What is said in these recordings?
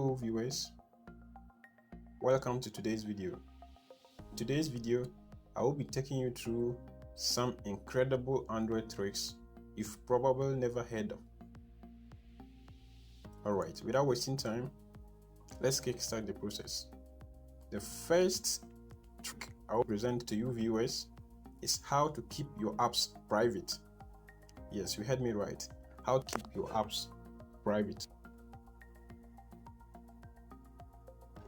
Hello viewers, welcome to today's video. In today's video, I will be taking you through some incredible Android tricks you've probably never heard of. Alright, without wasting time, let's kickstart the process. The first trick I will present to you viewers is how to keep your apps private. Yes, you heard me right. How to keep your apps private.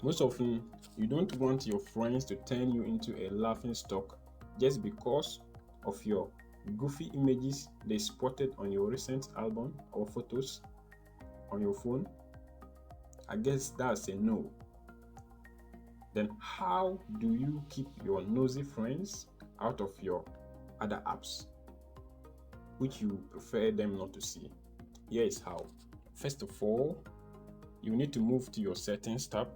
Most often, you don't want your friends to turn you into a laughing stock just because of your goofy images they spotted on your recent album or photos on your phone. I guess that's a no. Then how do you keep your nosy friends out of your other apps which you prefer them not to see? Here is how. First of all, you need to move to your settings tab.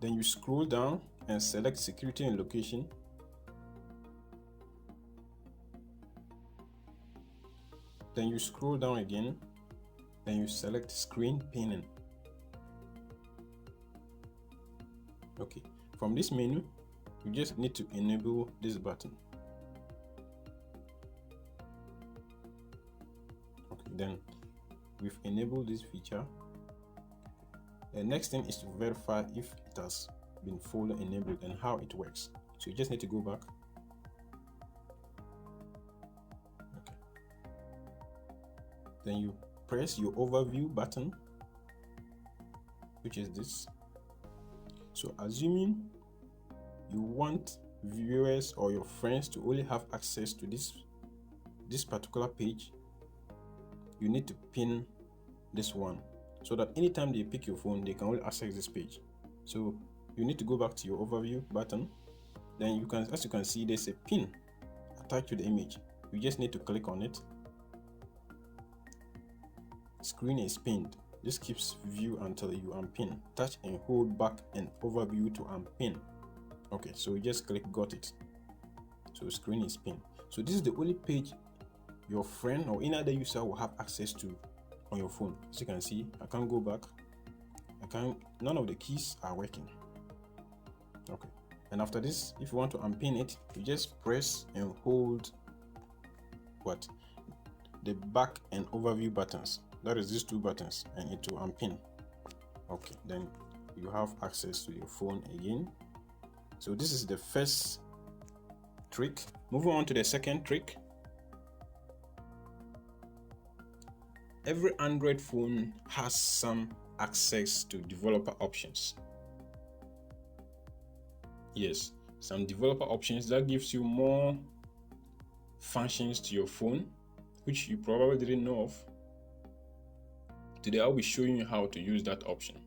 Then you scroll down and select security and location. Then you scroll down again. Then you select screen pinning. Okay, from this menu, you just need to enable this button. Okay, then we've enabled this feature. The next thing is to verify if it has been fully enabled and how it works. So you just need to go back. Okay. Then you press your overview button, which is this. So assuming you want viewers or your friends to only have access to this particular page, you need to pin this one, so that anytime they pick your phone, they can only access this page. So you need to go back to your overview button. Then you can, as you can see, there's a pin attached to the image. You just need to click on it. Screen is pinned. This keeps view until you unpin. Touch and hold back and overview to unpin. Okay, so you just click got it. So screen is pinned. So this is the only page your friend or any other user will have access to on your phone. As you can see, I can't go back. None of the keys are working. Okay, and after this, if you want to unpin it, you just press and hold the back and overview buttons. That is these two buttons, and it will unpin. Okay, then you have access to your phone again. So this is the first trick. Moving on to the second trick. Every Android phone has some access to developer options. Yes, some developer options that gives you more functions to your phone, which you probably didn't know of. Today I'll be showing you how to use that option.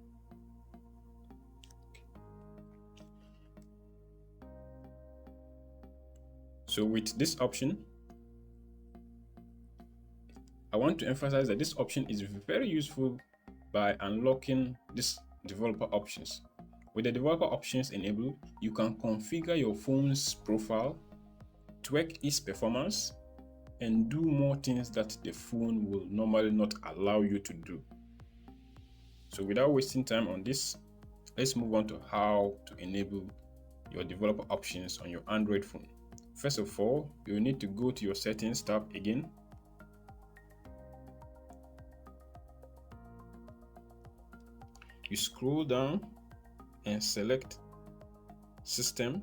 So with this option, I want to emphasize that this option is very useful by unlocking these developer options. With the developer options enabled, you can configure your phone's profile, tweak its performance, and do more things that the phone will normally not allow you to do. So without wasting time on this, let's move on to how to enable your developer options on your Android phone. First of all, you will need to go to your settings tab again. You scroll down and select System.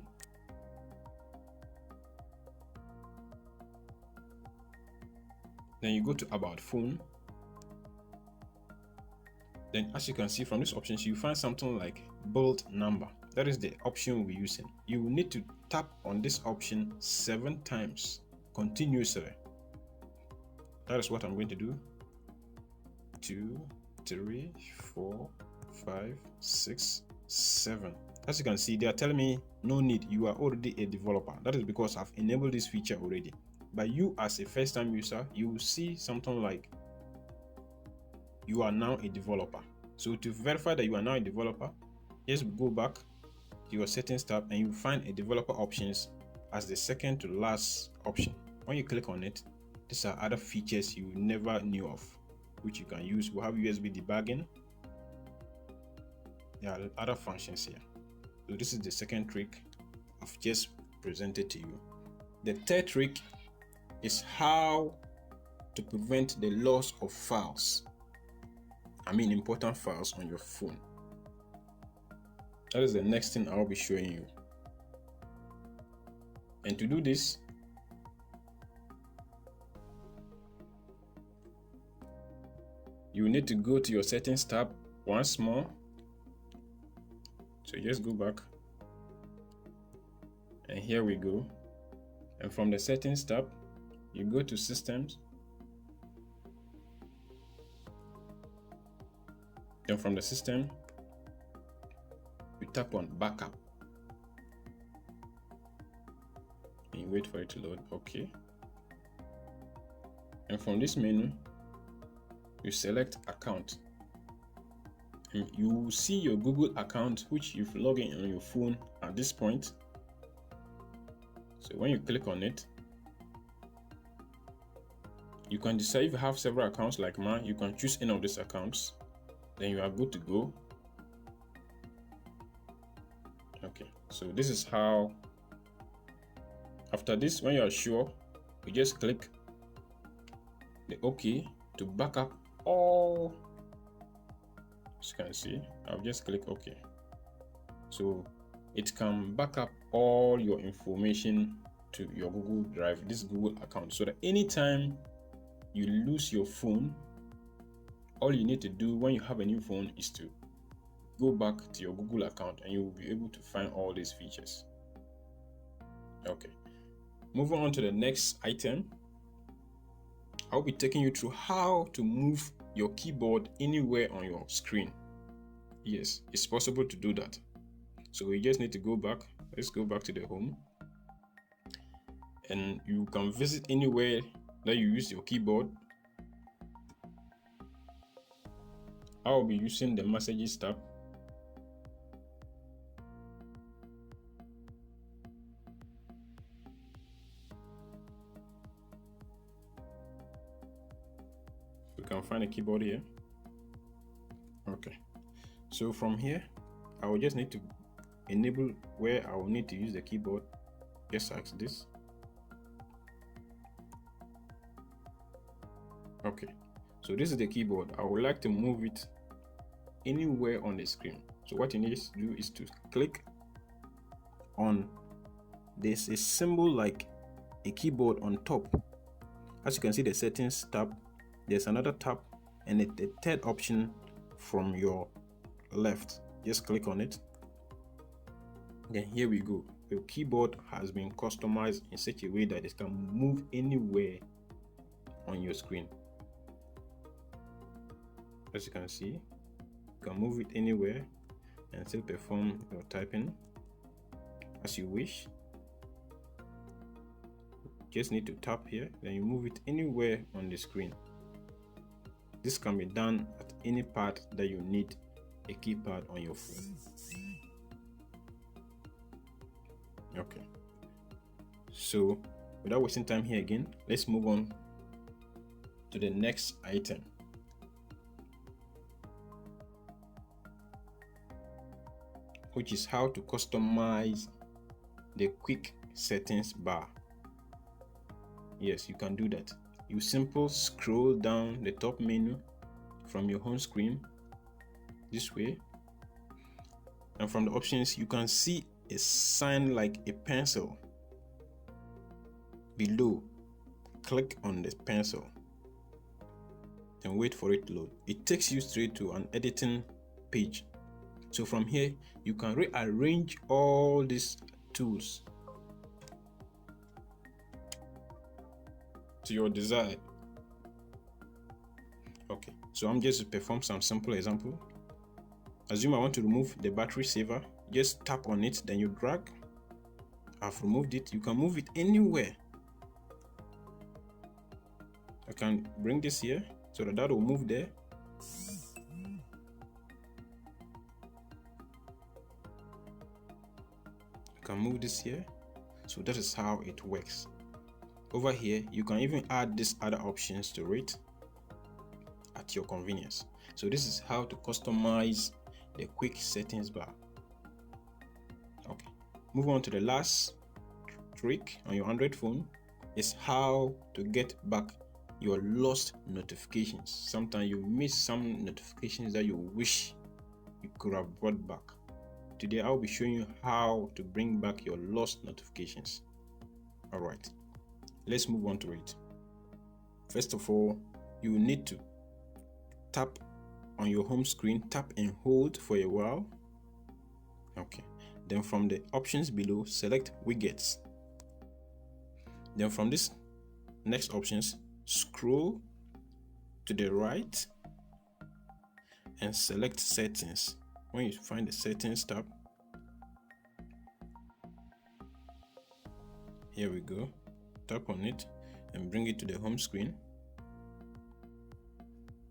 Then you go to About Phone. Then as you can see from these options, you find something like Build Number. That is the option we're using. You will need to tap on this option 7 times continuously. That is what I'm going to do. 2, 3, 4, 5, 6, 7. As you can see, they are telling me no need, you are already a developer. That is because I've enabled this feature already. But you as a first-time user, you will see something like you are now a developer. So to verify that you are now a developer, just go back to your settings tab and you find a developer options as the second to last option when you click on it, these are other features you never knew of, which you can use. We'll have USB debugging. There are other functions here. So this is the second trick I've just presented to you. The third trick is how to prevent the loss of files. Important files on your phone. That is the next thing I'll be showing you. And to do this, you need to go to your settings tab once more. So just go back, and here we go. And from the settings tab, you go to systems. Then from the system, you tap on backup. And you wait for it to load. Okay. And from this menu, you select account. And you will see your Google account, which you've logged in on your phone at this point. So when you click on it, you can decide if you have several accounts like mine. You can choose any of these accounts. Then you are good to go. Okay, so this is how. After this, when you are sure, you just click the OK to back up all. As you can see, I'll just click OK. So it can back up all your information to your Google Drive, this Google account, so that anytime you lose your phone, all you need to do when you have a new phone is to go back to your Google account and you will be able to find all these features. Okay, moving on to the next item, I'll be taking you through how to move your keyboard anywhere on your screen. Yes, it's possible to do that. So we just need to go back. Let's go back to the home. And you can visit anywhere that you use your keyboard. I'll be using the messages tab. You can find a keyboard here. Okay, so from here, I will just need to enable where I will need to use the keyboard. Just ask this. Okay, so this is the keyboard. I would like to move it anywhere on the screen. So what you need to do is to click on this a symbol like a keyboard on top. As you can see, the settings tab, there's another tab, and the third option from your left. Just click on it. Then here we go. Your keyboard has been customized in such a way that it can move anywhere on your screen. As you can see, you can move it anywhere and still perform your typing as you wish. Just need to tap here, then you move it anywhere on the screen. This can be done at any part that you need a keypad on your phone. Okay, so without wasting time here again, let's move on to the next item. Which is how to customize the quick settings bar. Yes, you can do that. You simply scroll down the top menu from your home screen this way, and from the options you can see a sign like a pencil below. Click on the pencil and wait for it to load. It takes you straight to an editing page. So from here you can rearrange all these tools to your desire. Okay, so I'm just to perform some simple example. Assume I want to remove the battery saver. Just tap on it, then you drag. I've removed it. You can move it anywhere. I can bring this here so that will move there. I can move this here. So that is how it works. Over here, you can even add these other options to it at your convenience. So this is how to customize the quick settings bar. Okay, move on to the last trick on your Android phone is how to get back your lost notifications. Sometimes you miss some notifications that you wish you could have brought back. Today I'll be showing you how to bring back your lost notifications. All right, let's move on to it. First of all, you will need to tap on your home screen, tap and hold for a while. Okay, then from the options below, select widgets. Then from this next options, scroll to the right and select settings. When you find the settings tab, here we go, tap on it and bring it to the home screen.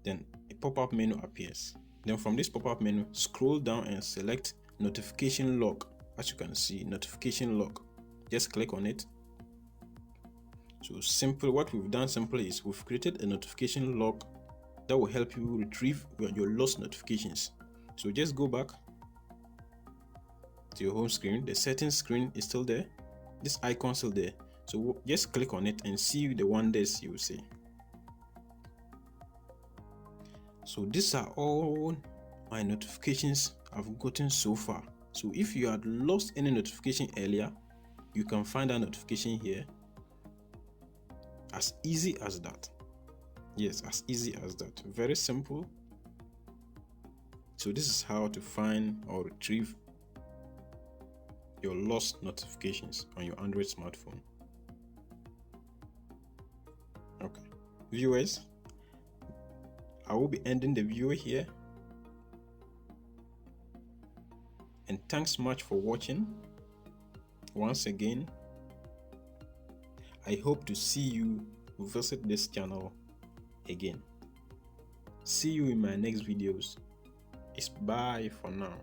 Then a pop-up menu appears. Then from this pop-up menu, scroll down and select notification lock. As you can see, notification lock, just click on it. So simple, what we've done simply is we've created a notification lock that will help you retrieve your lost notifications. So just go back to your home screen. The settings screen is still there, this icon still there, so just click on it and see the wonders you will see. So these are all my notifications I've gotten so far. So if you had lost any notification earlier, you can find that notification here. As easy as that. Yes, as easy as that. Very simple. So this is how to find or retrieve your lost notifications on your Android smartphone. Okay, viewers, I will be ending the video here. And thanks much for watching. Once again, I hope to see you visit this channel again. See you in my next videos. It's bye for now.